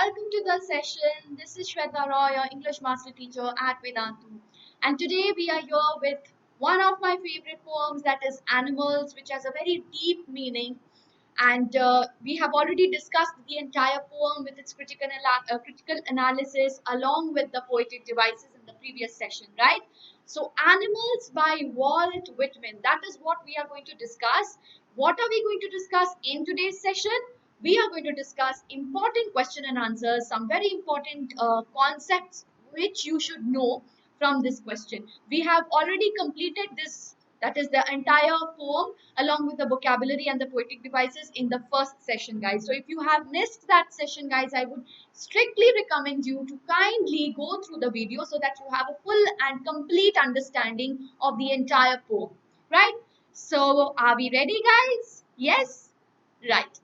welcome to the session. This is Sweta, your English master teacher at Vedantu. And today we are here with one of my favorite poems, that is Animals, which has a very deep meaning. And we have already discussed the entire poem with its critical analysis along with the poetic devices in the previous session, right? So, Animals by Walt Whitman, that is what we are going to discuss. What are we going to discuss in today's session? We are going to discuss important question and answers, some very important concepts which you should know from this question. We have already completed this, that is the entire poem along with the vocabulary and the poetic devices in the first session, guys. So if you have missed that session, guys, I would strictly recommend you to kindly go through the video so that you have a full and complete understanding of the entire poem, right? So are we ready, guys? Yes? Right.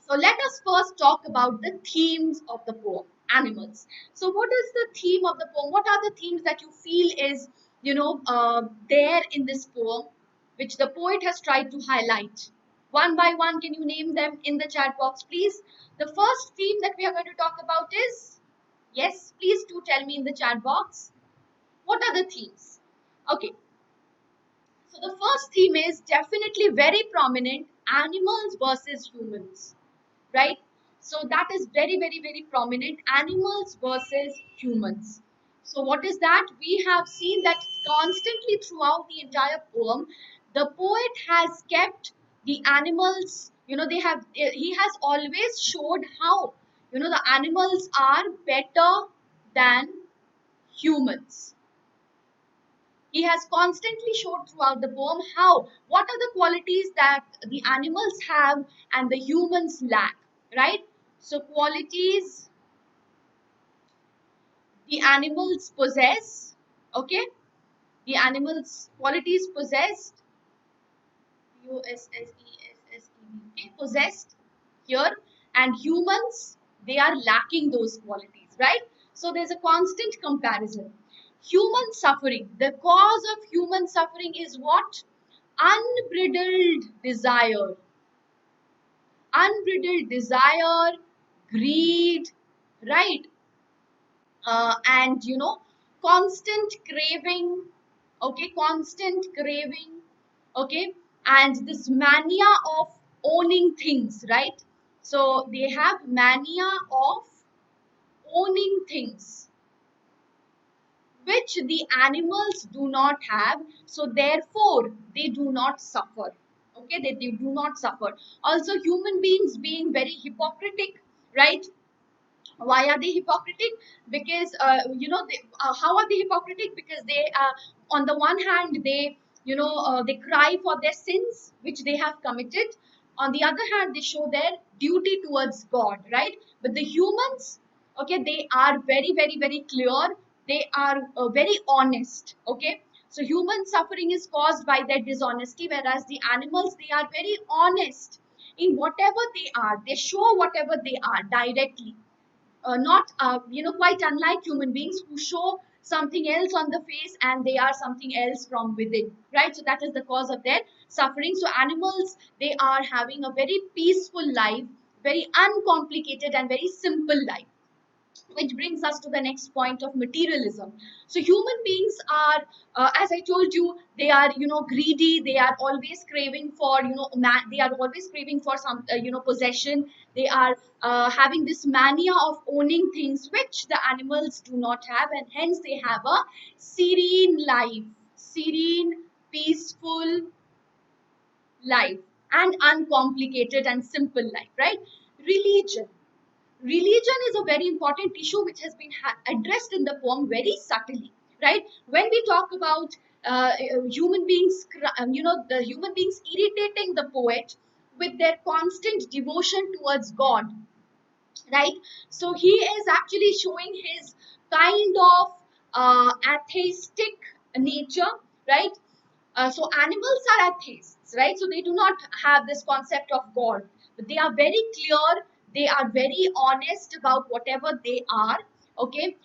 So let us first talk about the themes of the poem, animals. So what is the theme of the poem? What are the themes that you feel is, there in this poem, which the poet has tried to highlight? One by one, can you name them in the chat box, please? The first theme that we are going to talk about is, yes, please do tell me in the chat box. What are the themes? Okay. So the first theme is definitely very prominent, animals versus humans, right? So that is very prominent, animals versus humans. So what is that? We have seen that constantly throughout the entire poem, the poet has kept the animals, he has always showed how, the animals are better than humans. He has constantly showed throughout the poem how, what are the qualities that the animals have and the humans lack, right? So qualities the animals possess, okay? The animals qualities possessed, okay, possessed here, and humans, they are lacking those qualities, right? So there's a constant comparison. Human suffering, the cause of human suffering is what? Unbridled desire, unbridled desire, greed, right? And constant craving, okay, constant craving, okay, and this mania of owning things, right? So they have mania of owning things, which the animals do not have, so therefore they do not suffer, okay, they do not suffer. Also, human beings being very hypocritic, right? Why are they hypocritic? Because how are they hypocritic? Because they on the one hand, they they cry for their sins which they have committed. On the other hand, they show their duty towards God, right? But the humans, okay, they are very clear, they are very honest, okay. So human suffering is caused by their dishonesty, whereas the animals, they are very honest in whatever they are, they show whatever they are directly, not quite unlike human beings who show something else on the face and they are something else from within, right? So that is the cause of their suffering. So animals, they are having a very peaceful life, very uncomplicated and very simple life, which brings us to the next point of materialism. So human beings are, as I told you, they are greedy, they are always craving for they are always craving for some possession. They are having this mania of owning things which the animals do not have, and hence they have a serene life, serene, peaceful life, and uncomplicated and simple life, right? Religion, religion is a very important issue which has been addressed in the poem very subtly, right? When we talk about human beings, the human beings irritating the poet with their constant devotion towards God, right? So he is actually showing his kind of atheistic nature, right? So animals are atheists, right? So they do not have this concept of God, but they are very clear. They are very honest about whatever they are. Okay,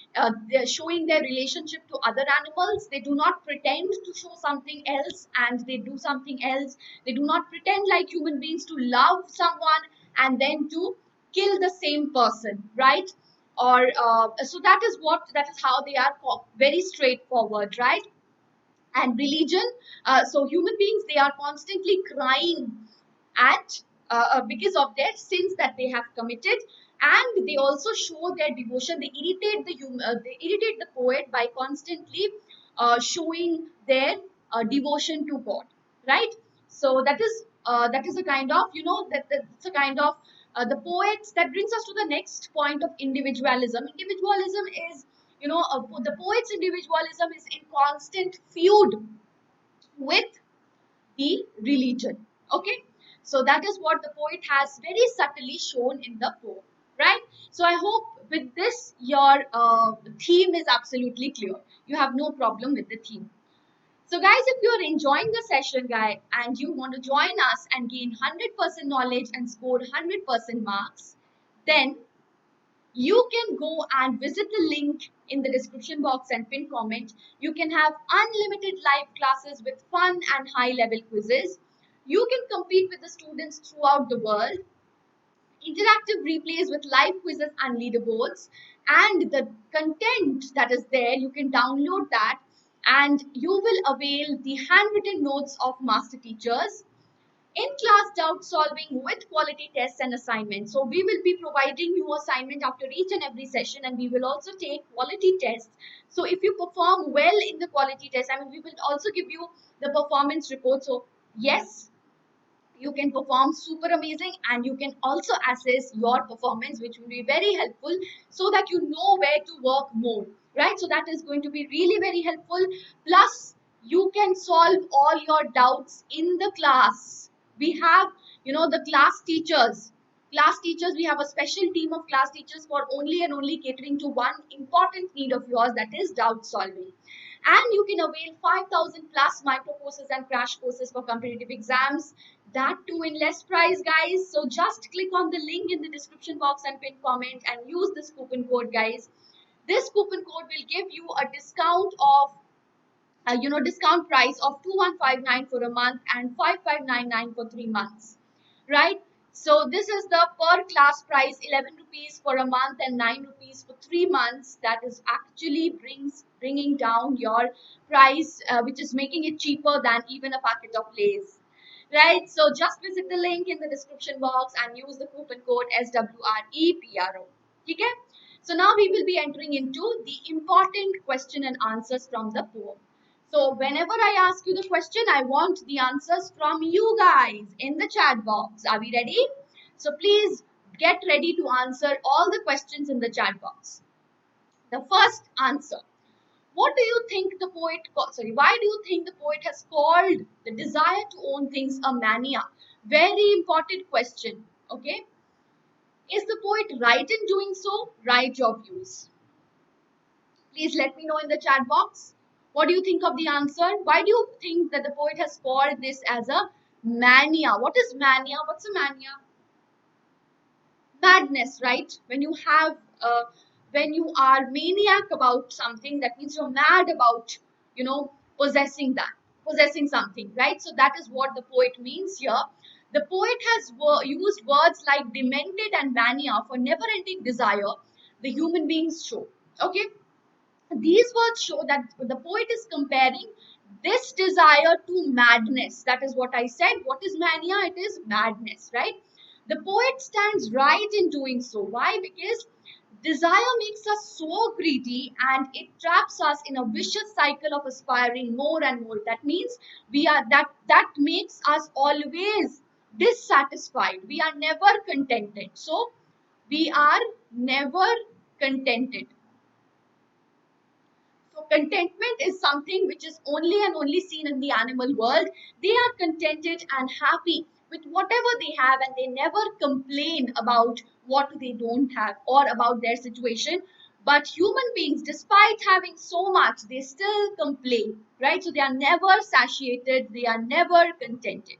they're showing their relationship to other animals. They do not pretend to show something else and they do something else. They do not pretend like human beings to love someone and then to kill the same person, right? Or so that is how they are very straightforward, right? And religion, so human beings, they are constantly crying at because of their sins that they have committed, and they also show their devotion. They irritate they irritate the poet by constantly showing their devotion to God, right? So that is a kind of, that's a kind of the poets. That brings us to the next point of individualism. Individualism is, the poet's individualism is in constant feud with the religion. Okay, so that is what the poet has very subtly shown in the poem, right? So I hope with this your theme is absolutely clear. You have no problem with the theme. So guys, if you are enjoying the session, guy, and you want to join us and gain 100% knowledge and score 100% marks, then you can go and visit the link in the description box and pin comment. You can have unlimited live classes with fun and high level quizzes. You can compete with the students throughout the world. Interactive replays with live quizzes and leaderboards. And the content that is there, you can download that, and you will avail the handwritten notes of master teachers, in-class doubt solving with quality tests and assignments. So we will be providing you assignment after each and every session, and we will also take quality tests. So if you perform well in the quality test, I mean, we will also give you the performance report. So yes, you can perform super amazing, and you can also assess your performance, which will be very helpful, so that you know where to work more, right? So that is going to be really very helpful. Plus you can solve all your doubts in the class. We have, the class teachers, we have a special team of class teachers for only and only catering to one important need of yours, that is doubt solving. And you can avail 5,000 plus micro courses and crash courses for competitive exams, that too in less price, guys. So just click on the link in the description box and pin comment and use this coupon code, guys. This coupon code will give you a discount of discount price of 2159 for a month and 5599 for 3 months, right? So this is the per class price, 11 rupees for a month and 9 rupees for 3 months. That is actually bringing down your price, which is making it cheaper than even a packet of Lays, right? So just visit the link in the description box and use the coupon code SWREPRO. Okay? So now we will be entering into the important question and answers from the poem. So whenever I ask you the question, I want the answers from you guys in the chat box. Are we ready? So please get ready to answer all the questions in the chat box. The first answer. What do you think the poet why do you think the poet has called the desire to own things a mania? Very important question. Okay. Is the poet right in doing so? Write your views. Please let me know in the chat box. What do you think of the answer? Why do you think that the poet has called this as a mania? What is mania? What's a mania? Madness, right? When you have when you are maniac about something, that means you're mad about, possessing possessing something, right? So that is what the poet means here. The poet has used words like demented and mania for never ending desire the human beings show. Okay, these words show that the poet is comparing this desire to madness. That is what I said. What is mania? It is madness, right? The poet stands right in doing so. Why? Because desire makes us so greedy, and it traps us in a vicious cycle of aspiring more and more. That means that makes us always dissatisfied. We are never contented. So we are never contented. So contentment is something which is only and only seen in the animal world. They are contented and happy with whatever they have, and they never complain about what they don't have or about their situation. But human beings, despite having so much, they still complain, right? So they are never satiated, they are never contented.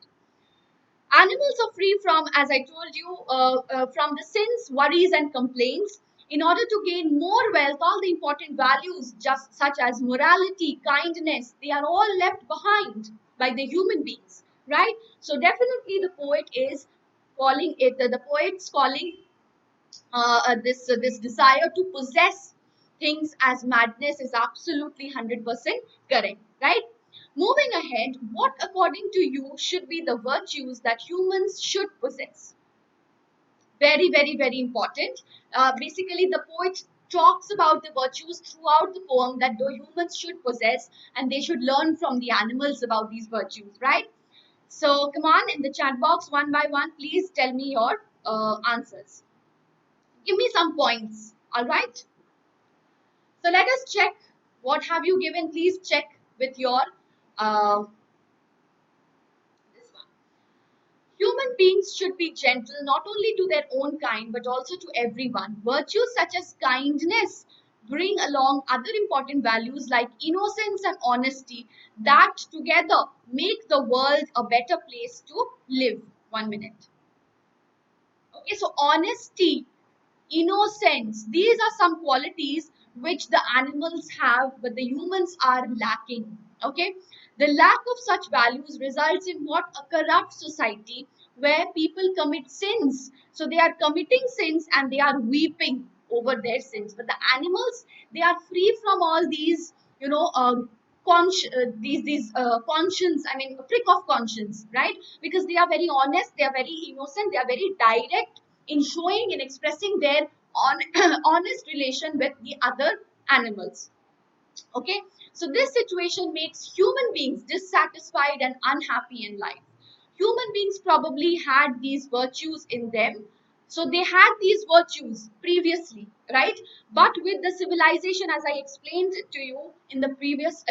Animals are free from, as I told you, from the sins, worries, and complaints. In order to gain more wealth, all the important values, just such as morality, kindness, they are all left behind by the human beings, right? So definitely, the poet is calling it. The poet's calling. this desire to possess things as madness is absolutely 100% correct, right? Moving ahead, what according to you should be the virtues that humans should possess? Very, very, very important. Basically, the poet talks about the virtues throughout the poem that the humans should possess, and they should learn from the animals about these virtues, right? So come on in the chat box one by one, please tell me your answers. Give me some points, all right? So let us check. What have you given? Please check with your uh, this one. Human beings should be gentle not only to their own kind but also to everyone. Virtues such as kindness bring along other important values like innocence and honesty that together make the world a better place to live. 1 minute. Okay, so honesty, innocence, these are some qualities which the animals have but the humans are lacking. Okay, the lack of such values results in what? A corrupt society where people commit sins. So they are committing sins and they are weeping over their sins, but the animals, they are free from all these, you know, these conscience, I mean prick of conscience, right? Because they are very honest, they are very innocent, they are very direct in showing and expressing their honest relation with the other animals. Okay, so this situation makes human beings dissatisfied and unhappy in life. Human beings probably had these virtues in them, so they had these virtues previously, right? But with the civilization, as I explained to you in the previous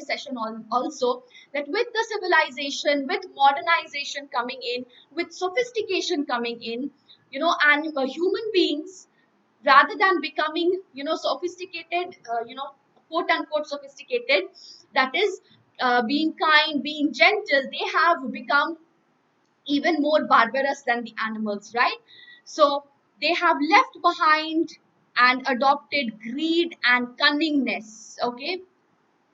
session also, that with the civilization, with modernization coming in, with sophistication coming in, and human beings, rather than becoming sophisticated, quote unquote sophisticated, that is being kind, being gentle, they have become even more barbarous than the animals, right? So they have left behind and adopted greed and cunningness. Okay,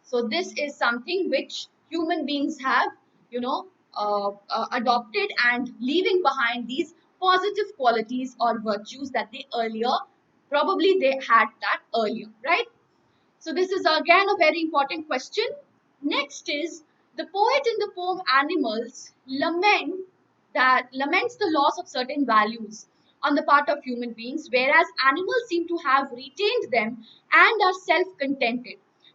so this is something which human beings have, adopted and leaving behind these positive qualities or virtues that they earlier, probably they had that earlier, right? So this is again a very important question. Next is, the poet in the poem Animals laments the loss of certain values on the part of human beings, whereas animals seem to have retained them and are self-contented.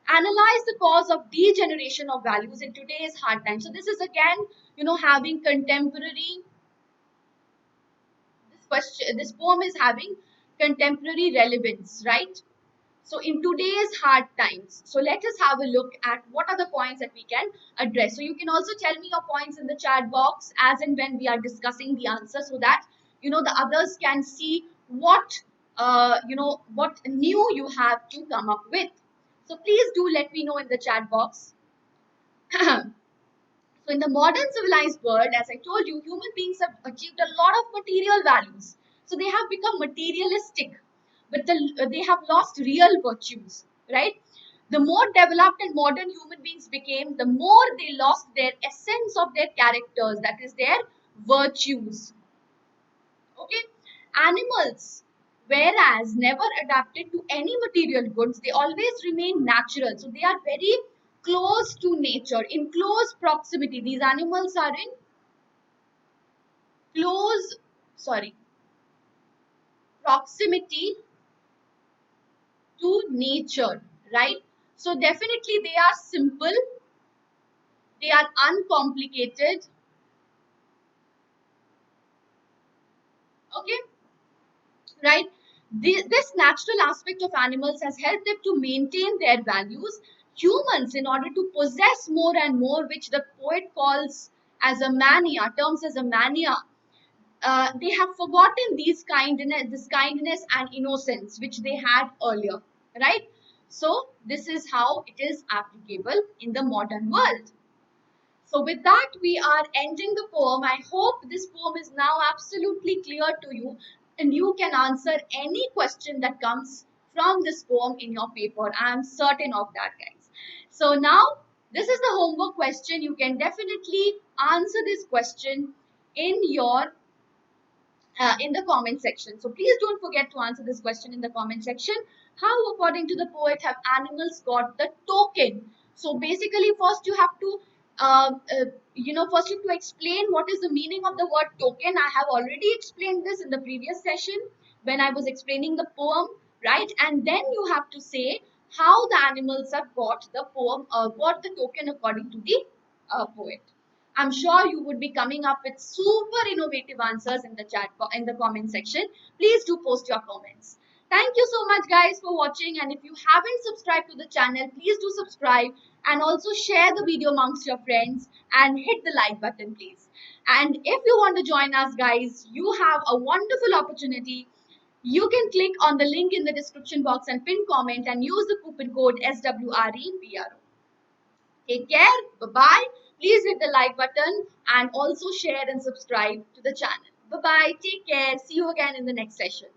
Analyze the cause of degeneration of values in today's hard times. So this is again, having contemporary, this poem is having contemporary relevance, right? So in today's hard times, so let us have a look at what are the points that we can address. So you can also tell me your points in the chat box as and when we are discussing the answer, so that the others can see what new you have to come up with. So please do let me know in the chat box. So in the modern civilized world, as I told you, human beings have achieved a lot of material values. So they have become materialistic, but they have lost real virtues, right? The more developed and modern human beings became, the more they lost their essence of their characters, that is their virtues. Okay, animals, whereas never adapted to any material goods, they always remain natural. So they are very close to nature, in close proximity. These animals are in close, sorry, proximity to nature, right? So definitely they are simple, they are uncomplicated. Okay, right? This natural aspect of animals has helped them to maintain their values. Humans, in order to possess more and more, which the poet calls as a mania, terms as a mania, they have forgotten this kindness and innocence which they had earlier, right? So this is how it is applicable in the modern world. So with that, we are ending the poem. I hope this poem is now absolutely clear to you and you can answer any question that comes from this poem in your paper. I am certain of that, guys. So now, this is the homework question. You can definitely answer this question in your in the comment section. So please don't forget to answer this question in the comment section. How, according to the poet, have animals got the token? So basically, first you have to, first you have to explain what is the meaning of the word token. I have already explained this in the previous session when I was explaining the poem, right? And then you have to say how the animals have got the poem, got the token according to the poet. I'm sure you would be coming up with super innovative answers in the in the comment section. Please do post your comments. Thank you so much guys for watching, and if you haven't subscribed to the channel, please do subscribe and also share the video amongst your friends and hit the like button please. And if you want to join us guys, you have a wonderful opportunity. You can click on the link in the description box and pin comment and use the coupon code SWREPRO. Take care. Bye bye. Please hit the like button and also share and subscribe to the channel. Bye bye. Take care. See you again in the next session.